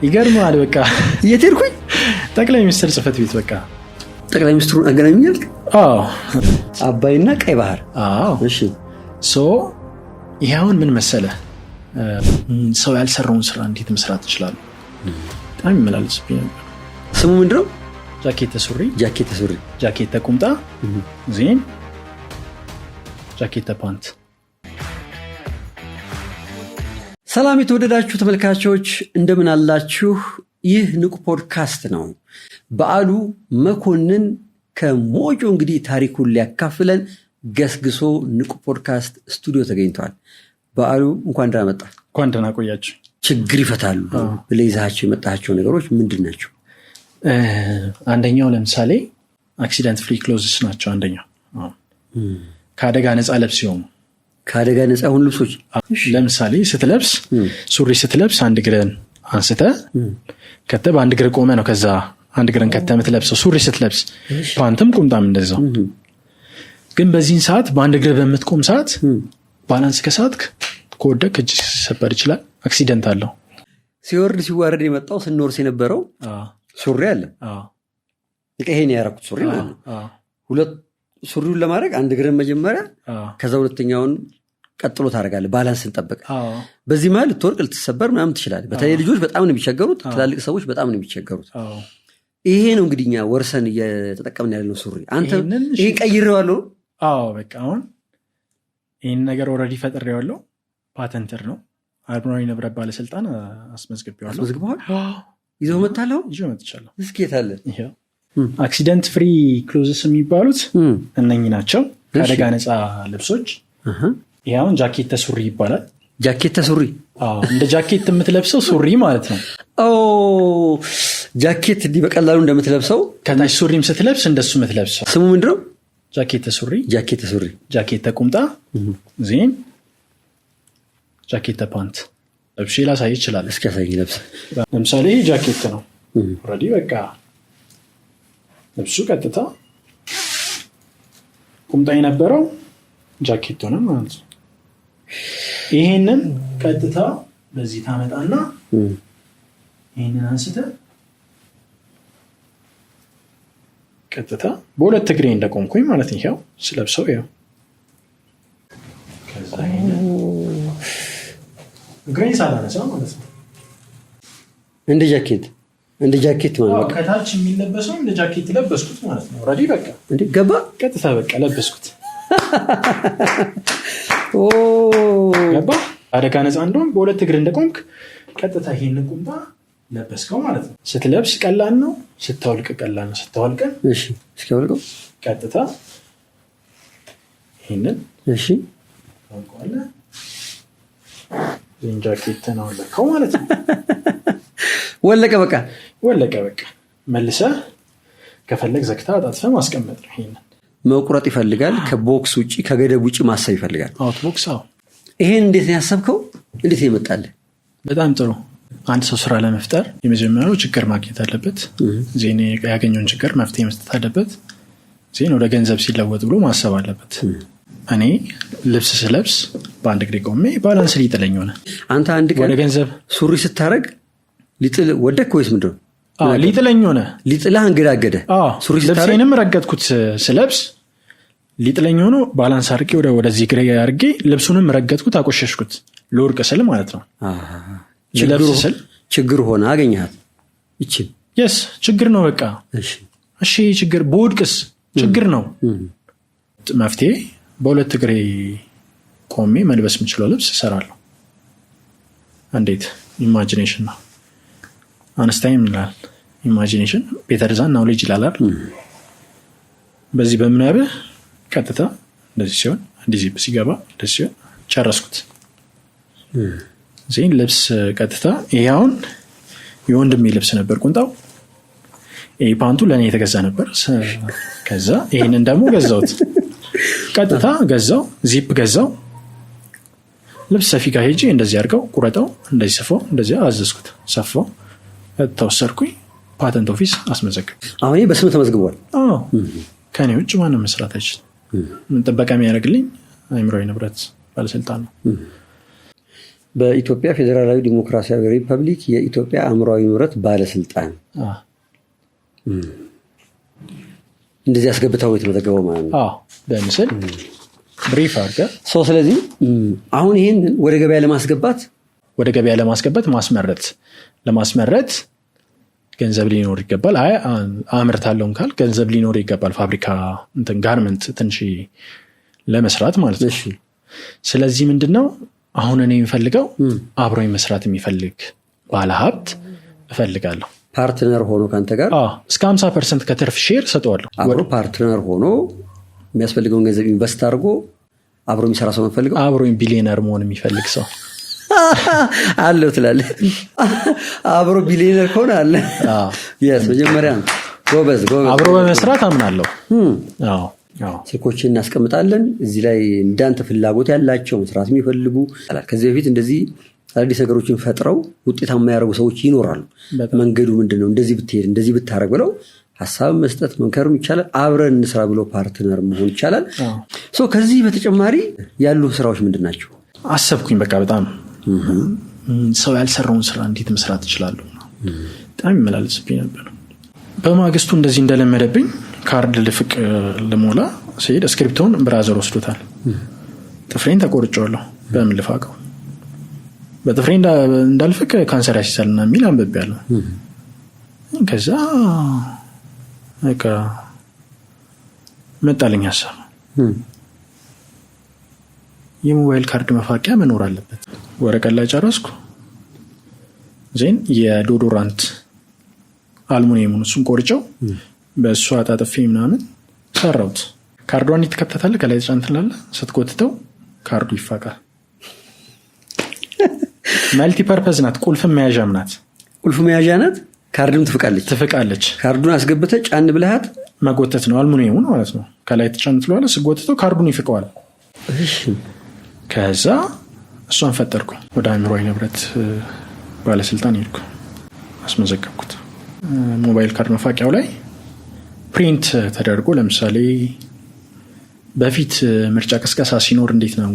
ይገርማል። በቃ የት ሄድኩኝ? ጠቅላይ ሚኒስትር ጽህፈት ቤት። በቃ ጠቅላይ ሚኒስትሩን አገናኙኛል? አዎ። አባይና ቀይ ባህር። አዎ። እሺ። ይሄ አሁን ምን መሰለህ፣ ሰው ያልሰራውን ስራ እንዴት መስራት ይችላል? በጣም ይመላለስብኝ ነበር። ስሙ ምንድነው? ጃኬት ሱሪ። ጃኬት ሱሪ፣ ጃኬት ቁምጣ፣ ዚን ጃኬት ፓንት። ሰላም የተወደዳችሁ ተመልካቾች እንደምን አላችሁ? ይህ ንቁ ፖድካስት ነው። በዓሉ መኮንን ከሞጆ እንግዲህ ታሪኩን ሊያካፍለን ገስግሶ ንቁ ፖድካስት ስቱዲዮ ተገኝቷል። በዓሉ እንኳን ደህና መጣ። እንኳን ደህና ቆያችሁ። ችግር ይፈታሉ ብለህ ይዛቸው የመጣቸው ነገሮች ምንድን ናቸው? አንደኛው ለምሳሌ አክሲደንት ፍሪ ክሎዝስ ናቸው። አንደኛው ከአደጋ ነፃ ልብስ ሲሆኑ፣ ከአደጋ ነፃ ሁሉ ልብሶች ለምሳሌ ስትለብስ፣ ሱሪ ስትለብስ አንድ እግርን አንስተ ከተ በአንድ እግር ቆመ ነው ከዛ አንድ እግርን ከተ የምትለብሰው። ሱሪ ስትለብስ ፓንትም ቁምጣም እንደዛው። ግን በዚህን ሰዓት በአንድ እግር በምትቆም ሰዓት ባላንስ ከሳትክ ከወደቅ እጅ ሊሰበር ይችላል። አክሲደንት አለው። ሲወርድ ሲዋረድ የመጣው ስንወርስ የነበረው ሱሪ አለ። ይሄን ያደረኩት ሱሪ ማለት ነው። ሁለት ሱሪውን ለማድረግ አንድ እግርን መጀመሪያ ከዛ ሁለተኛውን ቀጥሎ ታደርጋለህ፣ ባላንስን ጠብቀህ። በዚህ መሀል ልትወርቅ ልትሰበር ምናምን ትችላለህ። በተለይ ልጆች በጣም ነው የሚቸገሩት፣ ትላልቅ ሰዎች በጣም ነው የሚቸገሩት። ይሄ ነው እንግዲህ እኛ ወርሰን እየተጠቀምን ያለነው ሱሪ። አንተ ይሄን ቀይሬዋለሁ። በቃ አሁን ይህን ነገር ኦልሬዲ ፈጥሬዋለሁ። ፓተንተር ነው። አእምሯዊ ንብረት ባለስልጣን አስመዝግቤዋለሁ። አስመዝግበዋል? ይዘው መጥታለሁ? ይዘው መጥቻለሁ። እስኪ የት አለ? አክሲደንት ፍሪ ክሎዝስ የሚባሉት እነኚህ ናቸው። ከአደጋ ነፃ ልብሶች። ይሄ አሁን ጃኬት ሱሪ ይባላል። ጃኬት ሱሪ እንደ ጃኬት የምትለብሰው ሱሪ ማለት ነው። ጃኬት እንዲህ በቀላሉ እንደምትለብሰው ከታች ሱሪም ስትለብስ እንደሱ የምትለብሰው ስሙ ምንድነው? ጃኬት ሱሪ። ጃኬት ሱሪ፣ ጃኬት ቁምጣ፣ ዚን ጃኬት ፓንት። ለብሼ ላሳይ ይችላል። እስኪ ያሳይ። ለብስ ለምሳሌ ጃኬት ነው ኦልሬዲ። በቃ ልብሱ ቀጥታ ቁምጣ የነበረው ጃኬት ሆነ ማለት ነው። ይሄንን ቀጥታ በዚህ ታመጣና ይሄንን አንስተ ቀጥታ በሁለት እግሬ እንደቆምኩኝ ማለት ነው። ይሄው ስለብሰው ይሄው ከዛ ይሄንን እግሬን ሳላነሳ ማለት ነው። እንደ ጃኬት ማለት ነው። ከታች የሚለበሰው እንደ ጃኬት ለበስኩት ማለት ነው። ኦልሬዲ በቃ እንዴ ገባ። ቀጥታ በቃ ለበስኩት። ገባ። አደጋ ነፃ እንደውም በሁለት እግር እንደቆምክ ቀጥታ ይሄንን ቁምጣ ለበስከው ማለት ነው። ስትለብስ ቀላል ነው፣ ስታወልቅ ቀላል ነው። ስታወልቀን እስኪወልቀው ቀጥታ ይሄንን ታውቀዋለህ። ይሄን ጃኬት ነው ለከው ማለት ነው። ወለቀ በቃ መልሰህ ከፈለግ ዘግታ አጣጥፈህ ማስቀመጥ ነው። ይሄንን መቁረጥ ይፈልጋል። ከቦክስ ውጪ ከገደብ ውጪ ማሰብ ይፈልጋል። ቦክስ። ይሄን እንዴት ነው ያሰብከው? እንዴት ነው ይመጣልህ? በጣም ጥሩ። አንድ ሰው ስራ ለመፍጠር የመጀመሪያው ችግር ማግኘት አለበት። ዜና ያገኘውን ችግር መፍትሄ መስጠት አለበት። ዜና ወደ ገንዘብ ሲለወጥ ብሎ ማሰብ አለበት። እኔ ልብስ ስለብስ በአንድ እግሬ ቆሜ ባላንስ ሊጥለኝ ሆነ። አንተ አንድ ቀን ወደ ገንዘብ ሱሪ ስታረግ ሊጥል ወደክ ወይስ ምንድነው? ሊጥለኝ ሆነ። ሊጥልህ አንገዳገደ። ሱሪ ልብሴንም ረገጥኩት። ስለብስ ሊጥለኝ ሆኖ ባላንስ አድርጌ ወደዚህ እግሬ አድርጌ ልብሱንም ረገጥኩት፣ አቆሸሽኩት። ልወርቅ ስል ማለት ነው። ችግር ሆነ አገኘሃት። ይችል ችግር ነው በቃ። እሺ ችግር በወድቅስ ችግር ነው። መፍትሄ በሁለት እግሬ ቆሜ መልበስ የምችለው ልብስ እሰራለሁ። እንዴት? ኢማጂኔሽን ነው። አንስታይን ይላል ኢማጂኔሽን ቤተር ዛን ናውሌጅ ይላል። በዚህ በምናብህ ቀጥታ እንደዚህ ሲሆን እንደዚህ ሲገባ እንደዚህ ሲሆን ጨረስኩት። ዜን ልብስ ቀጥታ ይሄ አሁን የወንድሜ ልብስ ነበር ቁንጣው። ይሄ ፓንቱ ለእኔ የተገዛ ነበር። ከዛ ይሄንን ደግሞ ገዛሁት። ቀጥታ ገዛው፣ ዚፕ ገዛው። ልብስ ሰፊ ጋር ሄጄ እንደዚህ አድርገው ቁረጠው፣ እንደዚህ ሰፋው፣ እንደዚህ አዘዝኩት፣ ሰፋው፣ ተወሰርኩኝ፣ ፓተንት ኦፊስ አስመዘግብ። አሁን በስም ተመዝግቧል። ከኔ ውጭ ማንም መስራት አይችልም። ምን ጥበቃ የሚያደርግልኝ አእምሯዊ ንብረት ባለስልጣን ነው። በኢትዮጵያ ፌዴራላዊ ዲሞክራሲያዊ ሪፐብሊክ የኢትዮጵያ አእምሯዊ ንብረት ባለስልጣን እንደዚህ አስገብተው የተመዘገበው ማለት ነው። በምስል ብሪፍ አድርገህ ስለዚህ አሁን ይሄንን ወደ ገበያ ለማስገባት ለማስመረት ገንዘብ ሊኖር ይገባል። አምርታለሁም ካል ገንዘብ ሊኖር ይገባል። ፋብሪካ ጋርመንት ትንሽ ለመስራት ማለት ነው። ስለዚህ ምንድነው አሁን እኔ የምፈልገው አብሮኝ መስራት የሚፈልግ ባለሀብት እፈልጋለሁ። ፓርትነር ሆኖ ካንተ ጋር እስከ 50% ከትርፍ ሼር ሰጠዋለሁ። አብሮ ፓርትነር ሆኖ የሚያስፈልገውን ገንዘብ ኢንቨስት አድርጎ አብሮ የሚሰራ ሰው የምፈልገው አብሮኝ ቢሊየነር መሆን የሚፈልግ ሰው አለው ትላለህ። አብሮ ቢሊየነር ከሆነ አለ። መጀመሪያ ጎበዝ አብሮ በመስራት አምናለሁ። ስልኮችን እናስቀምጣለን እዚህ ላይ እንዳንተ ፍላጎት ያላቸው መስራት የሚፈልጉ ከዚህ በፊት እንደዚህ አዲስ ነገሮችን ፈጥረው ውጤታማ ያደረጉ ሰዎች ይኖራሉ። መንገዱ ምንድነው እንደዚህ ብትሄድ እንደዚህ ብታረግ ብለው ሐሳብ መስጠት መንከርም ይቻላል። አብረን እንስራ ብሎ ፓርትነር መሆን ይቻላል። ከዚህ በተጨማሪ ያሉ ስራዎች ምንድናቸው? አሰብኩኝ በቃ በጣም ሰው ያልሰራውን ስራ እንዴት መስራት ይችላል በጣም ይመላለስብኝ ነበር። በማግስቱ እንደዚህ እንደለመደብኝ ካርድ ልፍቅ ልሞላ ሲሄድ ስክሪፕቶን ብራዘር ወስዶታል። ጥፍሬን ተቆርጬዋለሁ። በምን ልፋቀው? በጥፍሬ እንዳልፍቅ ካንሰር ያስይዛልና የሚል አንብቤያለሁ። ከዛ በቃ መጣልኝ ሀሳብ የሞባይል ካርድ መፋቂያ መኖር አለበት። ወረቀት ላይ ጨረስኩ። ዜን የዶዶራንት አልሙኒየሙን እሱን ቆርጬው በእሱ አጣጥፌ ምናምን ሰራሁት። ካርዷን ይትከተታለህ ከላይ ጫን ትላለህ። ስትጎትተው ካርዱ ይፋቃል። መልቲ ፐርፐዝ ናት። ቁልፍ መያዣም ናት። ካርድም ትፍቃለች። ካርዱን አስገብተህ ጫን ብለሃት መጎተት ነው። አልሙኒየሙን ማለት ነው። ከላይ ጫን ትለዋለህ። ስትጎትተው ካርዱን ይፍቀዋል። ከዛ እሷን ፈጠርኩኝ። ወደ አእምሯዊ ንብረት ባለስልጣን ሄድኩ። አስመዘገብኩት። ሞባይል ካርድ መፋቂያው ላይ ፕሪንት ተደርጎ ለምሳሌ በፊት ምርጫ ቅስቀሳ ሲኖር እንዴት ነው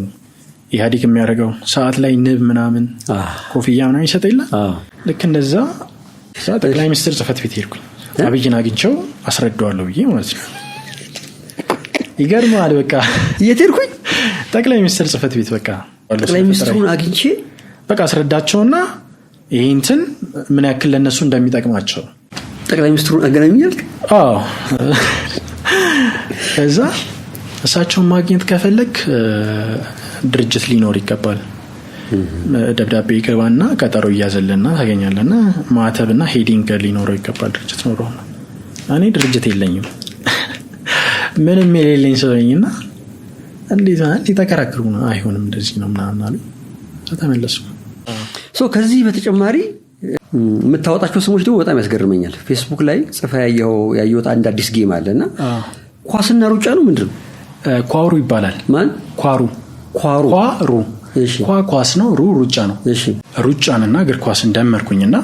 ኢህአዴግ የሚያደርገው ሰዓት ላይ ንብ ምናምን ኮፍያ ምናምን ይሰጥ የለ ልክ እንደዛ ጠቅላይ ሚኒስትር ጽህፈት ቤት ሄድኩኝ። አብይን አግኝቸው አስረዳዋለሁ ብዬ ማለት ነው። ይገርማል። በቃ የት ሄድኩኝ? ጠቅላይ ሚኒስትር ጽህፈት ቤት በቃ ጠቅላይ ሚኒስትሩን አግኝቼ በቃ አስረዳቸውና ይሄንትን ምን ያክል ለነሱ እንደሚጠቅማቸው ጠቅላይ ሚኒስትሩን አገናኛል። ከዛ እሳቸውን ማግኘት ከፈለክ ድርጅት ሊኖር ይገባል። ደብዳቤ ይገባና ቀጠሮ እያዘለና ታገኛለና ማተብና ሄዲንግ ሊኖረው ይገባል። ድርጅት ኖረው እኔ ድርጅት የለኝም ምንም የሌለኝ ሰው ነኝና እንዴት ተከራክሩ ነው አይሆንም እንደዚህ ነው ምናምን አሉ። ተመለሱ። ከዚህ በተጨማሪ የምታወጣቸው ስሞች ደግሞ በጣም ያስገርመኛል። ፌስቡክ ላይ ጽፋ ያየሁት አንድ አዲስ ጌም አለና ኳስና ሩጫ ነው ምንድነው? ኳሩ ይባላል። ማን? ኳሩ። ኳስ ነው፣ ሩጫ ነው። ሩጫንና እግር ኳስን ደመርኩኝና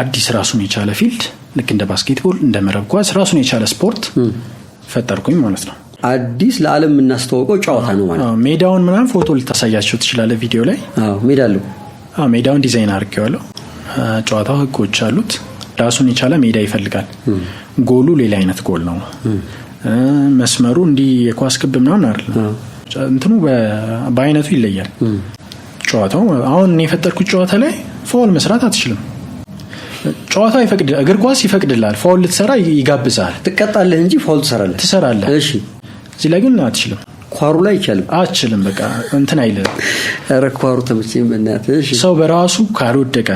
አዲስ ራሱን የቻለ ፊልድ ልክ እንደ ባስኬትቦል እንደ መረብ ኳስ ራሱን የቻለ ስፖርት ፈጠርኩኝ ማለት ነው። አዲስ ለዓለም የምናስተዋውቀው ጨዋታ ነው ማለት ነው። ሜዳውን ምናምን ፎቶ ልታሳያቸው ትችላለህ ቪዲዮ ላይ። ሜዳለው ሜዳውን ዲዛይን አድርጌዋለሁ። ጨዋታው ህጎች አሉት። ራሱን የቻለ ሜዳ ይፈልጋል። ጎሉ ሌላ አይነት ጎል ነው። መስመሩ እንዲህ የኳስ ክብ ምናምን አይደለም። እንትኑ በአይነቱ ይለያል። ጨዋታው አሁን እኔ የፈጠርኩት ጨዋታ ላይ ፋውል መስራት አትችልም። ጨዋታው ይፈቅድ እግር ኳስ ይፈቅድልሃል። ፋውል ልትሰራ ይጋብዛል። ትቀጣለህ እንጂ ፋውል ትሰራለህ። እሺ እዚህ ላይ ግን አትችልም። ኳሩ ላይ ይቻላል። አትችልም። በቃ እንትን አይልም። ኧረ ኳሩ ተመቼም እናትህ ሰው በራሱ ካልወደቀ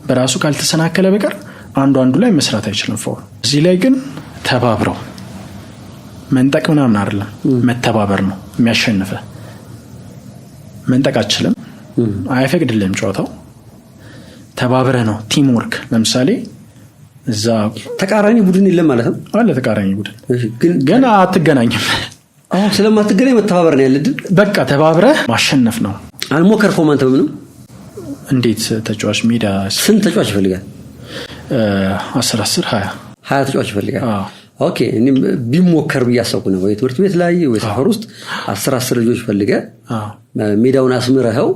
በራሱ ካልተሰናከለ በቀር አንዱ ላይ መስራት አይችልም ፋውል። እዚህ ላይ ግን ተባብረው መንጠቅ ምናምን አይደለም፣ መተባበር ነው የሚያሸንፈ። መንጠቅ አትችልም፣ አይፈቅድልህም ጨዋታው። ተባብረ ነው ቲም ወርክ። ለምሳሌ እዛ ተቃራኒ ቡድን የለም ማለት ነው። አለ ተቃራኒ ቡድን ግን አትገናኝም። ስለማትገናኝ መተባበር ነው ያለድን። በቃ ተባብረ ማሸነፍ ነው። አልሞከርከውም አንተ? ምንም። እንዴት ተጫዋች ሜዳ ስንት ተጫዋች ይፈልጋል? 10 20 ተጫዋች ይፈልጋል። ኦኬ። እኔም ቢሞከር ብያሰብኩ ነው። ወይ ትምህርት ቤት ላይ ወይ ሰፈር ውስጥ 10 ልጆች ፈልገህ ሜዳውን አስምረኸው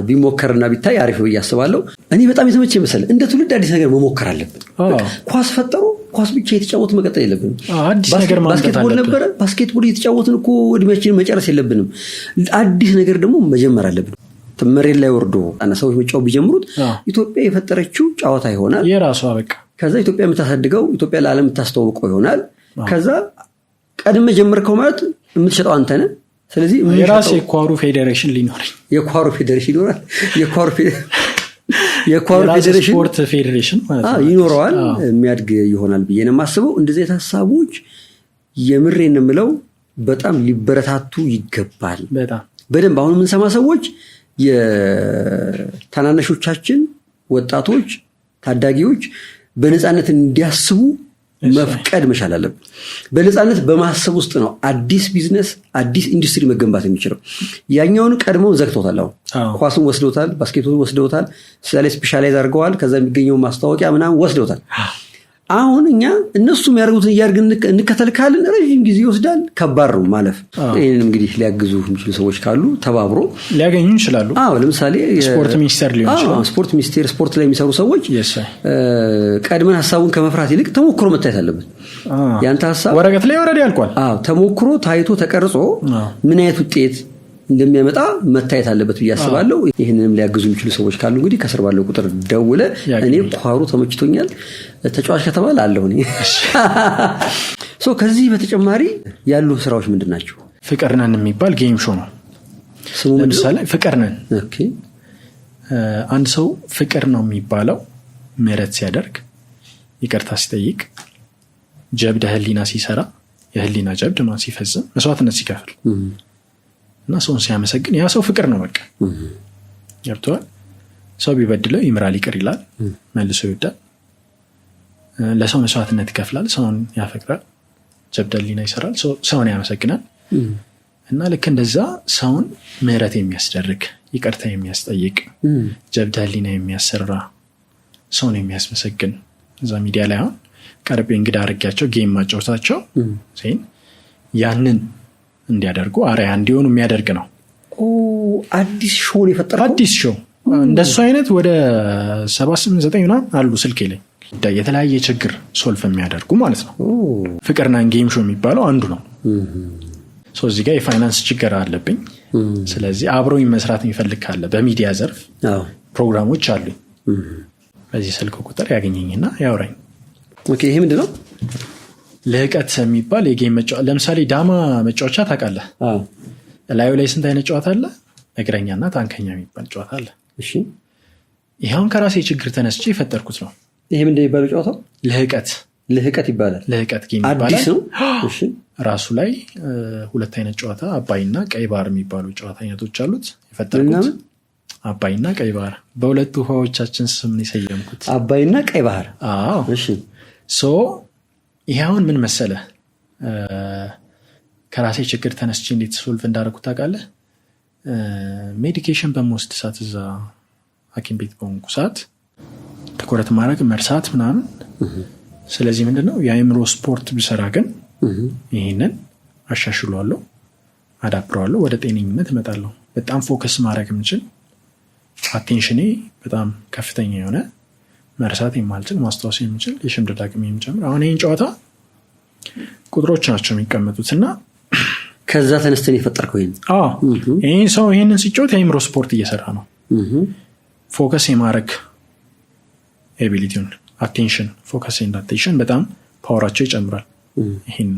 ቢሞከርና ቢታይ አሪፍ ብዬ አስባለሁ። እኔ በጣም የተመቸ መሰለ እንደ ትውልድ አዲስ ነገር መሞከር አለብን። ኳስ ፈጠሩ ኳስ ብቻ የተጫወት መቀጠል የለብንም። ባስኬትቦል ነበረ ባስኬትቦል የተጫወትን እኮ እድሜያችንን መጨረስ የለብንም። አዲስ ነገር ደግሞ መጀመር አለብን። መሬት ላይ ወርዶ ሰዎች መጫወት ቢጀምሩት ኢትዮጵያ የፈጠረችው ጨዋታ ይሆናል የራሷ በቃ። ከዛ ኢትዮጵያ የምታሳድገው ኢትዮጵያ ለዓለም የምታስተዋውቀው ይሆናል። ከዛ ቀድመ ጀመርከው ማለት የምትሸጠው አንተ ነህ። ስለዚህ የራስ የኳሩ ፌዴሬሽን ሊኖረኝ የኳሩ ፌዴሬሽን ይኖራል። የኳሩ ፌዴሬሽን ስፖርት ፌዴሬሽን ይኖረዋል። የሚያድግ ይሆናል ብዬ ነው የማስበው። እንደዚህ ሀሳቦች የምሬን የምለው በጣም ሊበረታቱ ይገባል። በደንብ አሁን የምንሰማ ሰዎች የታናናሾቻችን ወጣቶች ታዳጊዎች በነፃነት እንዲያስቡ መፍቀድ መቻል አለብን። በነፃነት በማሰብ ውስጥ ነው አዲስ ቢዝነስ አዲስ ኢንዱስትሪ መገንባት የሚችለው። ያኛውን ቀድመው ዘግተውታል። አሁን ኳስን ወስደውታል፣ ባስኬቱን ወስደውታል፣ ስለ ስፔሻላይዝ አድርገዋል። ከዛ የሚገኘው ማስታወቂያ ምናምን ወስደውታል። አሁን እኛ እነሱ የሚያደርጉትን እያደረግን እንከተል ካልን ረዥም ጊዜ ይወስዳል። ከባድ ነው ማለፍ። ይህንን እንግዲህ ሊያግዙ የሚችሉ ሰዎች ካሉ ተባብሮ ሊያገኙ ይችላሉ። ለምሳሌ ስፖርት ሚኒስቴር ሊሆን ይችላል። ስፖርት ሚኒስቴር ስፖርት ላይ የሚሰሩ ሰዎች ቀድመን ሀሳቡን ከመፍራት ይልቅ ተሞክሮ መታየት አለበት። ያንተ ሀሳብ ወረቀት ላይ ወረድ ያልቋል። ተሞክሮ ታይቶ ተቀርጾ ምን አይነት ውጤት እንደሚያመጣ መታየት አለበት ብዬ አስባለሁ። ይህንንም ሊያግዙ የሚችሉ ሰዎች ካሉ እንግዲህ ከስር ባለው ቁጥር ደውለ እኔ ኳሩ ተመችቶኛል ተጫዋች ከተባለ አለሁ እኔ። ከዚህ በተጨማሪ ያሉ ስራዎች ምንድን ናቸው? ፍቅር ነን የሚባል ጌም ሾው ነው። ስሙ ለምሳሌ ፍቅር ነን። አንድ ሰው ፍቅር ነው የሚባለው ምህረት ሲያደርግ፣ ይቅርታ ሲጠይቅ፣ ጀብድ ህሊና ሲሰራ፣ የህሊና ጀብድ ሲፈጽም፣ መስዋዕትነት ሲከፍል እና ሰውን ሲያመሰግን ያ ሰው ፍቅር ነው። በቃ ገብቶሃል? ሰው ቢበድለው ይምራል፣ ይቅር ይላል፣ መልሶ ይወዳል፣ ለሰው መስዋዕትነት ይከፍላል፣ ሰውን ያፈቅራል፣ ጀብድ ህሊና ይሰራል፣ ሰውን ያመሰግናል። እና ልክ እንደዛ ሰውን ምህረት የሚያስደርግ ይቅርታ የሚያስጠይቅ ጀብድ ህሊና የሚያሰራ ሰውን የሚያስመሰግን እዛ ሚዲያ ላይ አሁን ቀርቤ እንግዳ አድርጊያቸው ጌም ማጫወታቸው ያንን እንዲያደርጉ አርአያ እንዲሆኑ የሚያደርግ ነው። አዲስ ሾው የፈጠረው አዲስ ሾው እንደሱ አይነት ወደ 7-8-9 ምናምን አሉ ስልኬ ላይ የተለያየ ችግር ሶልፍ የሚያደርጉ ማለት ነው። ፍቅርና ጌም ሾው የሚባለው አንዱ ነው። እዚህ ጋር የፋይናንስ ችግር አለብኝ፣ ስለዚህ አብሮኝ መስራት የሚፈልግ ካለ በሚዲያ ዘርፍ ፕሮግራሞች አሉኝ፣ በዚህ ስልክ ቁጥር ያገኘኝና ያውራኝ። ይሄ ምንድን ነው? ልህቀት የሚባል የጌም መጫወቻ። ለምሳሌ ዳማ መጫወቻ ታውቃለህ? ላዩ ላይ ስንት አይነት ጨዋታ አለ? እግረኛና ታንከኛ የሚባል ጨዋታ አለ። ይኸውን ከራሴ ችግር ተነስቼ የፈጠርኩት ነው። ይሄ ምንድን የሚባለው ጨዋታው? ልህቀት ይባላል። ልህቀት ጌም ይባላል። አዲስ ነው። ራሱ ላይ 2 አይነት ጨዋታ አባይና ቀይ ባህር የሚባሉ ጨዋታ አይነቶች አሉት። የፈጠርኩት አባይና ቀይ ባህር በሁለቱ ውሃዎቻችን ስም ነው የሰየምኩት። አባይና ቀይ ባህር። ይኸውን ምን መሰለ ከራሴ ችግር ተነስቼ እንዴት ሶልቭ እንዳደረኩት ታውቃለህ? ሜዲኬሽን በመወስድ ሰዓት እዛ ሐኪም ቤት በሆንኩ ሰዓት ትኩረት ማድረግ መርሳት ምናምን። ስለዚህ ምንድነው የአእምሮ ስፖርት ብሰራ ግን ይህንን አሻሽሏለሁ፣ አዳብረዋለሁ፣ ወደ ጤነኝነት እመጣለሁ። በጣም ፎከስ ማድረግ የምችል አቴንሽኔ በጣም ከፍተኛ የሆነ መርሳት የማልችል ማስታወስ የምችል የሽምድድ አቅም የሚጨምር። አሁን ይህን ጨዋታ ቁጥሮች ናቸው የሚቀመጡት እና ከዛ ተነስተን የፈጠርከው ይህን ሰው ይህንን ሲጫወት የአእምሮ ስፖርት እየሰራ ነው። ፎከስ የማድረግ ኤቢሊቲውን አቴንሽን ፎከስ ኤንድ አቴንሽን በጣም ፓወራቸው ይጨምራል። ይህን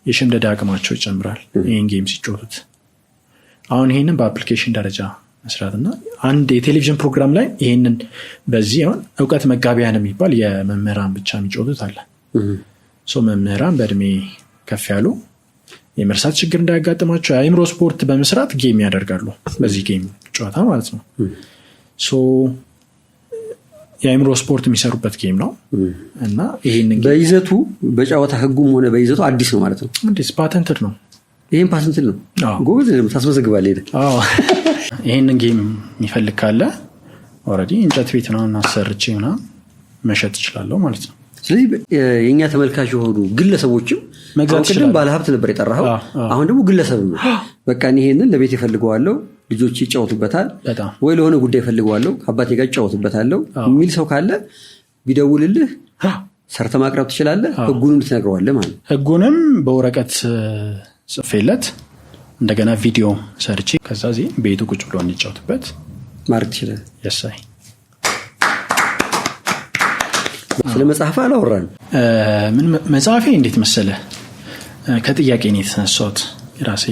የሽምደዳ አቅማቸው ይጨምራል ይህን ጌም ሲጫወቱት። አሁን ይህንን በአፕሊኬሽን ደረጃ መስራትና አንድ የቴሌቪዥን ፕሮግራም ላይ ይህንን በዚህ አሁን እውቀት መጋቢያን የሚባል የመምህራን ብቻ የሚጫወቱት አለ። መምህራን በእድሜ ከፍ ያሉ የመርሳት ችግር እንዳያጋጥማቸው የአእምሮ ስፖርት በመስራት ጌም ያደርጋሉ። በዚህ ጌም ጨዋታ ማለት ነው። የአእምሮ ስፖርት የሚሰሩበት ጌም ነው እና ይሄንን በይዘቱ በጨዋታ ህጉም ሆነ በይዘቱ አዲስ ነው ማለት ነው። አዲስ ፓተንትድ ነው። ይሄን ፓተንትድ ነው። ጎበዝ ታስመዘግባለህ። ይሄንን ጌም የሚፈልግ ካለ ኦልሬዲ እንጨት ቤት ነው እናሰርቼ ምናምን መሸጥ እችላለሁ ማለት ነው። ስለዚህ የኛ ተመልካች የሆኑ ግለሰቦችም መግዛት ይችላሉ። ባለሀብት ነበር የጠራኸው፣ አሁን ደግሞ ግለሰብ ነው። በቃ ይሄንን ለቤት ይፈልገዋለሁ ልጆች ይጫወቱበታል ወይ ለሆነ ጉዳይ ፈልገዋለሁ አባቴ ጋር ይጫወቱበታለሁ የሚል ሰው ካለ ቢደውልልህ ሰርተ ማቅረብ ትችላለህ። ህጉንም ልትነግረዋለህ ማለት ህጉንም በወረቀት ጽፌለት እንደገና ቪዲዮ ሰርቼ ከዛ እዚህ ቤቱ ቁጭ ብሎ እንጫወትበት ማድረግ ትችላለህ። ያሳይ ስለ መጽሐፍ አላወራን። ምን መጽሐፌ እንዴት መሰለህ ከጥያቄ ነው የተነሳሁት። ራሴ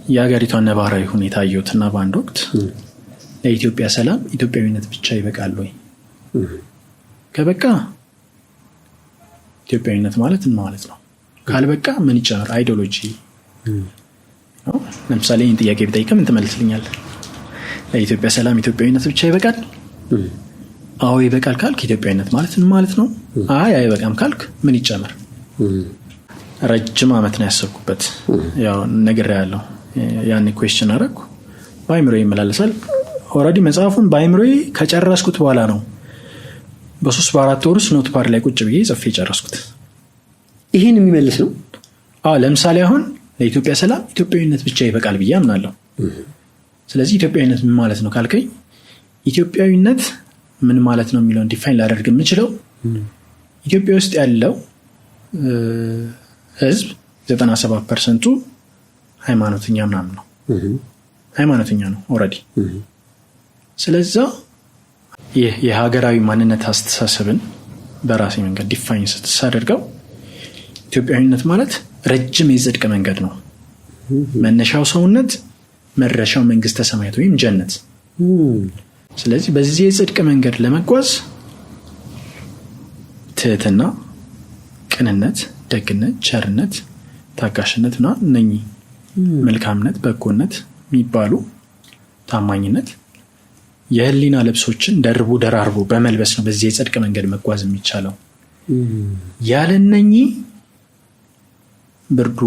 የሀገሪቷን ነባራዊ ሁኔታ አየሁትና በአንድ ወቅት ለኢትዮጵያ ሰላም ኢትዮጵያዊነት ብቻ ይበቃል ወይ? ከበቃ ኢትዮጵያዊነት ማለት ምን ማለት ነው? ካልበቃ ምን ይጨምር? አይዲዮሎጂ ነው። ለምሳሌ ይህን ጥያቄ ብጠይቅ ምን ትመልስልኛለህ? ለኢትዮጵያ ሰላም ኢትዮጵያዊነት ብቻ ይበቃል? አዎ ይበቃል ካልክ ኢትዮጵያዊነት ማለት ምን ማለት ነው? አይ አይበቃም ካልክ ምን ይጨምር? ረጅም ዓመት ነው ያሰብኩበት። ያው ነግሬያለሁ። ያን ኩዌስቸን አደረኩ በአይምሮዬ ይመላለሳል። ኦልሬዲ መጽሐፉን በአይምሮዬ ከጨረስኩት በኋላ ነው በ3-4 ወር ውስጥ ኖትፓድ ላይ ቁጭ ብዬ ጽፌ ጨረስኩት። ይሄን የሚመልስ ነው። ለምሳሌ አሁን ለኢትዮጵያ ሰላም ኢትዮጵያዊነት ብቻ ይበቃል ብዬ አምናለሁ። ስለዚህ ኢትዮጵያዊነት ምን ማለት ነው ካልከኝ ኢትዮጵያዊነት ምን ማለት ነው የሚለውን ዲፋይን ላደርግ የምችለው ኢትዮጵያ ውስጥ ያለው ህዝብ 97% ሃይማኖተኛ ምናምን ነው። ሃይማኖተኛ ነው ኦልሬዲ። ስለዚህ የሀገራዊ ማንነት አስተሳሰብን በራሴ መንገድ ዲፋይን ስትሳደርገው ኢትዮጵያዊነት ማለት ረጅም የጽድቅ መንገድ ነው። መነሻው ሰውነት፣ መድረሻው መንግስተ ሰማያት ወይም ጀነት። ስለዚህ በዚህ የጽድቅ መንገድ ለመጓዝ ትህትና፣ ቅንነት፣ ደግነት፣ ቸርነት፣ ታጋሽነት እና እነኚህ መልካምነት፣ በጎነት የሚባሉ ታማኝነት የህሊና ልብሶችን ደራርቦ በመልበስ ነው በዚህ የጽድቅ መንገድ መጓዝ የሚቻለው። ያለነኚህ ብርዱ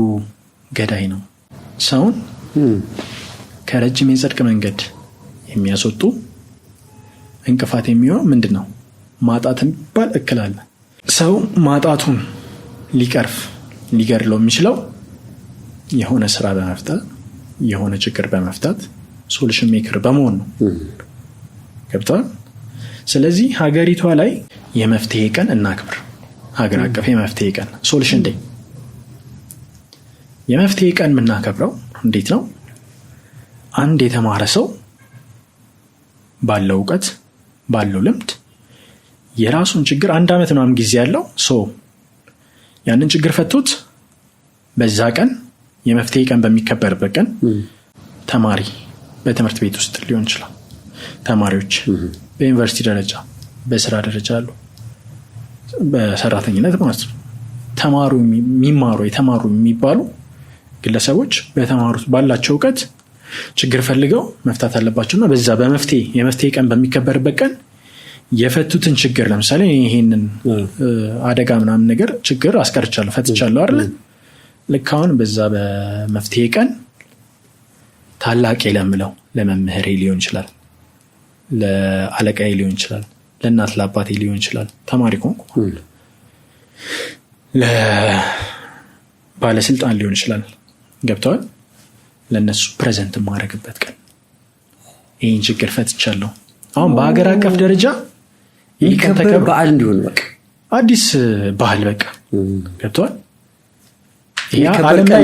ገዳይ ነው። ሰውን ከረጅም የጽድቅ መንገድ የሚያስወጡ እንቅፋት የሚሆነው ምንድነው? ማጣት የሚባል እክል አለ። ሰው ማጣቱን ሊገድለው የሚችለው የሆነ ስራ በመፍጠር የሆነ ችግር በመፍታት ሶሉሽን ሜከር በመሆን ነው። ገብቷል? ስለዚህ ሀገሪቷ ላይ የመፍትሄ ቀን እናክብር። ሀገር አቀፍ የመፍትሄ ቀን ሶሉሽን ዴይ። የመፍትሄ ቀን የምናከብረው እንዴት ነው? አንድ የተማረ ሰው ባለው እውቀት ባለው ልምድ የራሱን ችግር 1 ዓመት ምናምን ጊዜ ያለው ሰው ያንን ችግር ፈቶት በዛ ቀን የመፍትሄ ቀን በሚከበርበት ቀን ተማሪ በትምህርት ቤት ውስጥ ሊሆን ይችላል፣ ተማሪዎች በዩኒቨርሲቲ ደረጃ በስራ ደረጃ አሉ፣ በሰራተኝነት ማለት ነው። የተማሩ የሚባሉ ግለሰቦች በተማሩት ባላቸው እውቀት ችግር ፈልገው መፍታት አለባቸውና በዛ የመፍትሄ ቀን በሚከበርበት ቀን የፈቱትን ችግር ለምሳሌ ይሄንን አደጋ ምናምን ነገር ችግር አስቀርቻለሁ ፈትቻለሁ አይደል? ልክ አሁን በዛ በመፍትሄ ቀን ታላቅ ለምለው ለመምህሬ ሊሆን ይችላል፣ ለአለቃዬ ሊሆን ይችላል፣ ለእናት ለአባቴ ሊሆን ይችላል፣ ተማሪ ኮንኩ ለባለስልጣን ሊሆን ይችላል። ገብተዋል? ለነሱ ፕሬዘንት ማድረግበት ቀን ይህን ችግር ፈትቻለሁ። አሁን በሀገር አቀፍ ደረጃ የሚከበር በዓል እንዲሆን በቃ አዲስ ባህል በቃ ገብተዋል? ዓለም ላይ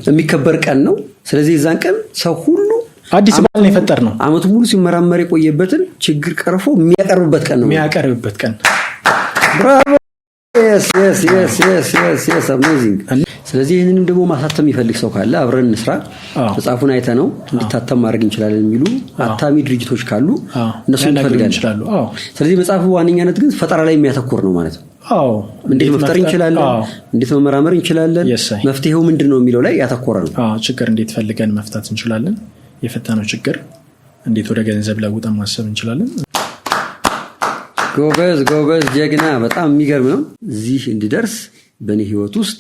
የሚከበር ቀን ነው። ስለዚህ የዛን ቀን ሰው ሁሉ አዲስ ባህል ነው የፈጠር ነው። አመቱ ሙሉ ሲመራመር የቆየበትን ችግር ቀርፎ የሚያቀርብበት ቀን ነው። የሚያቀርብበት ቀን። ብራቮ! yes amazing። ስለዚህ ይህንንም ደግሞ ማሳተም ይፈልግ ሰው ካለ አብረን እንስራ። መጽሐፉን አይተ ነው እንዲታተም ማድረግ እንችላለን የሚሉ አታሚ ድርጅቶች ካሉ እነሱ እንፈልጋለን። ስለዚህ መጽሐፉ ዋነኛነት ግን ፈጠራ ላይ የሚያተኩር ነው ማለት ነው። እንዴት መፍጠር እንችላለን፣ እንዴት መመራመር እንችላለን፣ መፍትሄው ምንድነው የሚለው ላይ ያተኮረ ነው። ችግር እንዴት ፈልገን መፍታት እንችላለን፣ የፈታነው ችግር እንዴት ወደ ገንዘብ ለውጠን ማሰብ እንችላለን። ጎበዝ ጀግና። በጣም የሚገርም ነው። እዚህ እንድደርስ በእኔ ህይወት ውስጥ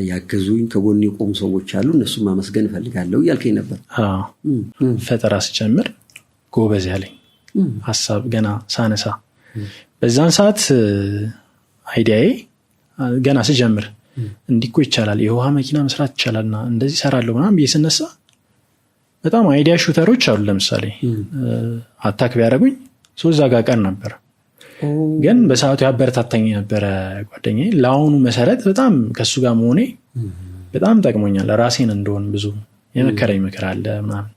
ያገዙኝ ከጎን የቆሙ ሰዎች አሉ። እነሱን ማመስገን እፈልጋለሁ እያልከኝ ነበር። ፈጠራ ሲጀምር ጎበዝ ያለኝ ሀሳብ ገና ሳነሳ በዛን ሰዓት አይዲያዬ ገና ስጀምር እንዲህ እኮ ይቻላል፣ የውሃ መኪና መስራት ይቻላልና እንደዚህ ሰራለሁ ምናምን ብዬ ስነሳ በጣም አይዲያ ሹተሮች አሉ። ለምሳሌ አታክ ቢያደርጉኝ እዛ ጋር ቀር ነበር፣ ግን በሰዓቱ ያበረታታኝ ነበረ ጓደኛዬ። ለአሁኑ መሰረት በጣም ከሱ ጋር መሆኔ በጣም ጠቅሞኛል። ራሴን እንደሆን ብዙ የመከረኝ ምክር አለ ምናምን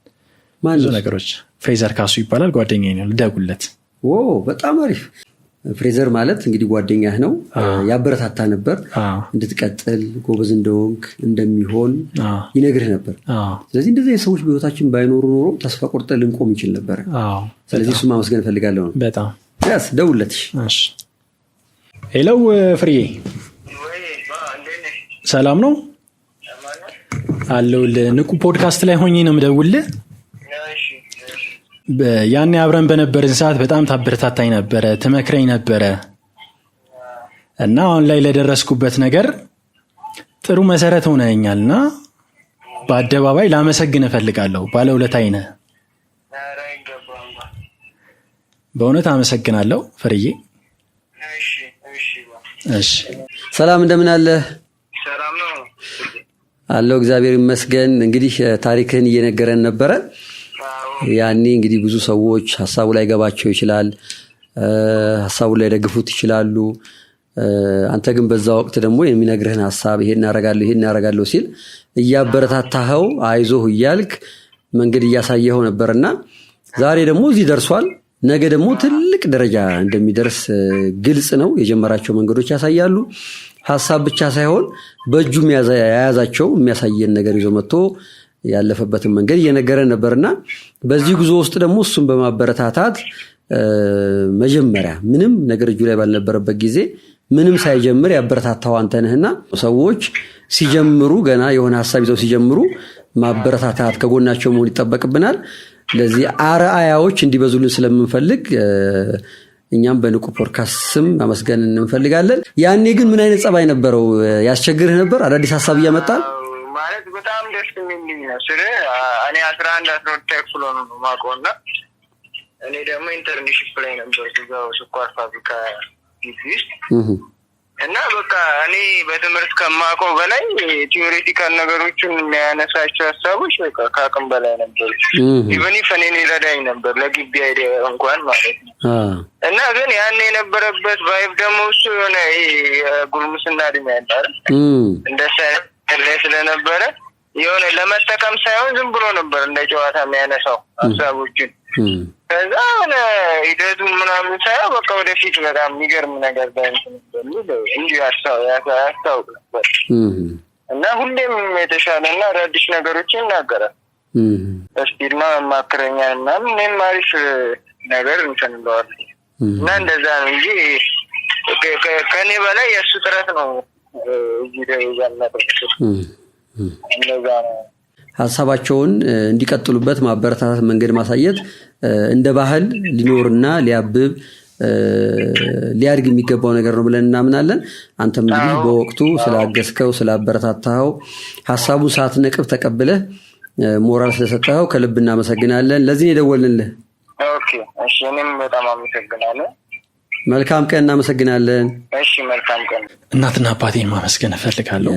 ብዙ ነገሮች። ፍሬዘር ካሱ ይባላል ጓደኛዬ ነው፣ ልደጉለት። በጣም አሪፍ። ፍሬዘር ማለት እንግዲህ ጓደኛህ ነው፣ ያበረታታ ነበር እንድትቀጥል፣ ጎበዝ እንደሆንክ እንደሚሆን ይነግርህ ነበር። ስለዚህ እንደዚህ የሰዎች በህይወታችን ባይኖሩ ኖሮ ተስፋ ቆርጠን ልንቆም እንችል ነበር። ስለዚህ እሱ ማመስገን እፈልጋለሁ ነው። በጣም ያስ ደውለትሽ። ሄሎ ፍሬዬ፣ ሰላም ነው አለሁልህ። ንቁ ፖድካስት ላይ ሆኜ ነው የምደውልህ። ያኔ አብረን በነበርን ሰዓት በጣም ታበረታታኝ ነበረ፣ ትመክረኝ ነበረ እና አሁን ላይ ለደረስኩበት ነገር ጥሩ መሰረት ሆነኛል እና በአደባባይ ላመሰግን እፈልጋለሁ። ባለውለታዬ ነህ። በእውነት አመሰግናለሁ ፍርዬ። እሺ ሰላም፣ እንደምን አለ? ሰላም ነው አለው፣ እግዚአብሔር ይመስገን። እንግዲህ ታሪክህን እየነገረን ነበረ። ያኔ እንግዲህ ብዙ ሰዎች ሐሳቡ ላይ ገባቸው ይችላል፣ ሐሳቡ ላይ ደግፉት ይችላሉ። አንተ ግን በዛ ወቅት ደግሞ የሚነግርህን ሐሳብ ይሄን እናረጋለሁ ሲል እያበረታታኸው አይዞህ እያልክ መንገድ እያሳየኸው ነበርና ዛሬ ደግሞ እዚህ ደርሷል። ነገ ደግሞ ትልቅ ደረጃ እንደሚደርስ ግልጽ ነው። የጀመራቸው መንገዶች ያሳያሉ። ሐሳብ ብቻ ሳይሆን በእጁ የያዛቸው የሚያሳየን ነገር ይዞ መጥቶ ያለፈበትን መንገድ እየነገረን ነበርና በዚህ ጉዞ ውስጥ ደግሞ እሱን በማበረታታት መጀመሪያ ምንም ነገር እጁ ላይ ባልነበረበት ጊዜ ምንም ሳይጀምር ያበረታታው አንተ ነህና ሰዎች ሲጀምሩ ገና የሆነ ሐሳብ ይዘው ሲጀምሩ ማበረታታት ከጎናቸው መሆን ይጠበቅብናል። ለዚህ አርአያዎች እንዲበዙልን ስለምንፈልግ እኛም በንቁ ፖድካስት ስም ማመስገን እንፈልጋለን። ያኔ ግን ምን አይነት ጸባይ ነበረው? ያስቸግርህ ነበር? አዳዲስ ሐሳብ እያመጣል ማለት በጣም ደስ የሚል ነው። እኔ 11-12 ክፍል ነው የማውቀውና እኔ ደግሞ ኢንተርንሺፕ ላይ ነበር እዛው ስኳር ፋብሪካ ግቢ ውስጥ እና በቃ እኔ በትምህርት ከማውቀው በላይ ቲዮሬቲካል ነገሮችን የሚያነሳቸው ሀሳቦች በቃ ከአቅም በላይ ነበር። ኢቨን እኔን ይረዳኝ ነበር ለግቢ አይዲያ እንኳን ማለት ነው። እና ግን ያን የነበረበት ቫይብ ደግሞ እሱ የሆነ ጉርምስና እድሜ ያለ አይደል እንደሳ ላይ ስለነበረ የሆነ ለመጠቀም ሳይሆን ዝም ብሎ ነበር እንደ ጨዋታ የሚያነሳው ሀሳቦችን። ከዛ ሂደቱ ምናምን ሳይሆን በቃ ወደፊት በጣም የሚገርም ነገር እንዲሁ ያስታውቅ ነበር እና ሁሌም የተሻለ እና አዳዲስ ነገሮችን ይናገራል። ስፒድማ ማክረኛል ምናምን እኔም አሪፍ ነገር እንችንለዋል እና እንደዛ ነው እንጂ ከእኔ በላይ የእሱ ጥረት ነው እዚህ ደረጃ እንደዛ ነው። ሐሳባቸውን እንዲቀጥሉበት ማበረታታት፣ መንገድ ማሳየት እንደ ባህል ሊኖርና ሊያብብ ሊያድግ የሚገባው ነገር ነው ብለን እናምናለን። አንተም እንግዲህ በወቅቱ ስላገዝከው ስላበረታታኸው ሐሳቡን ሳትነቅፍ ተቀብለህ ሞራል ስለሰጠኸው ከልብ እናመሰግናለን። ለዚህ ነው የደወልንልህ። ኦኬ እሺ፣ እኔም በጣም አመሰግናለሁ። መልካም ቀን። እናመሰግናለን። እሺ መልካም ቀን። እናትና አባቴን ማመስገን እፈልጋለሁ።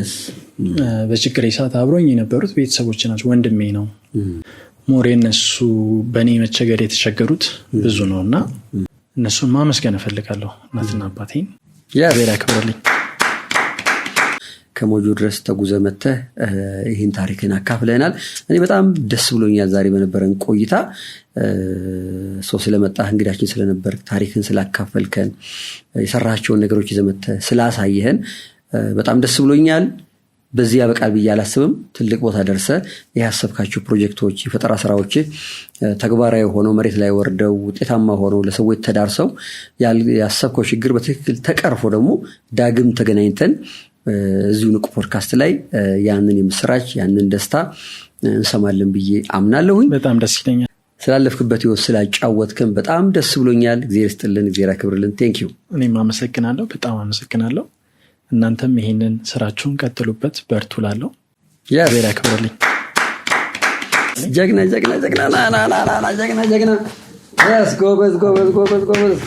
በችግሬ ሰዓት አብሮኝ የነበሩት ቤተሰቦች ናቸው። ወንድሜ ነው ሞሬ። እነሱ በእኔ መቸገር የተቸገሩት ብዙ ነው እና እነሱን ማመስገን እፈልጋለሁ። እናትና አባቴን እግዚአብሔር ያክብርልኝ። ከሞጆ ድረስ ተጉዘህ መጥተህ ይህን ታሪክን አካፍለናል። እኔ በጣም ደስ ብሎኛል ዛሬ በነበረን ቆይታ። ሰው ስለመጣህ እንግዳችን ስለነበር ታሪክን ስላካፈልከን የሰራቸውን ነገሮች ይዘህ መጥተህ ስላሳየህን በጣም ደስ ብሎኛል። በዚህ ያበቃል ብዬ አላስብም። ትልቅ ቦታ ደርሰህ ያሰብካቸው ፕሮጀክቶች፣ የፈጠራ ስራዎች ተግባራዊ ሆነው መሬት ላይ ወርደው ውጤታማ ሆነው ለሰዎች ተዳርሰው ያሰብከው ችግር በትክክል ተቀርፎ ደግሞ ዳግም ተገናኝተን እዚሁ ንቁ ፖድካስት ላይ ያንን የምስራች ያንን ደስታ እንሰማለን ብዬ አምናለሁኝ። በጣም ደስ ይለኛል። ስላለፍክበት ህይወት ስላጫወትከን በጣም ደስ ብሎኛል። እግዚአብሔር ይስጥልን፣ እግዚአብሔር ያክብርልን። ቴንክ ዩ። እኔም አመሰግናለሁ፣ በጣም አመሰግናለሁ። እናንተም ይሄንን ስራችሁን ቀጥሉበት፣ በርቱ ላለው እግዚአብሔር ያክብርልኝ። ጀግና ጀግና ጀግና ና ና ና ና ጀግና ጀግና ጎበዝ ጎበዝ ጎበዝ ጎበዝ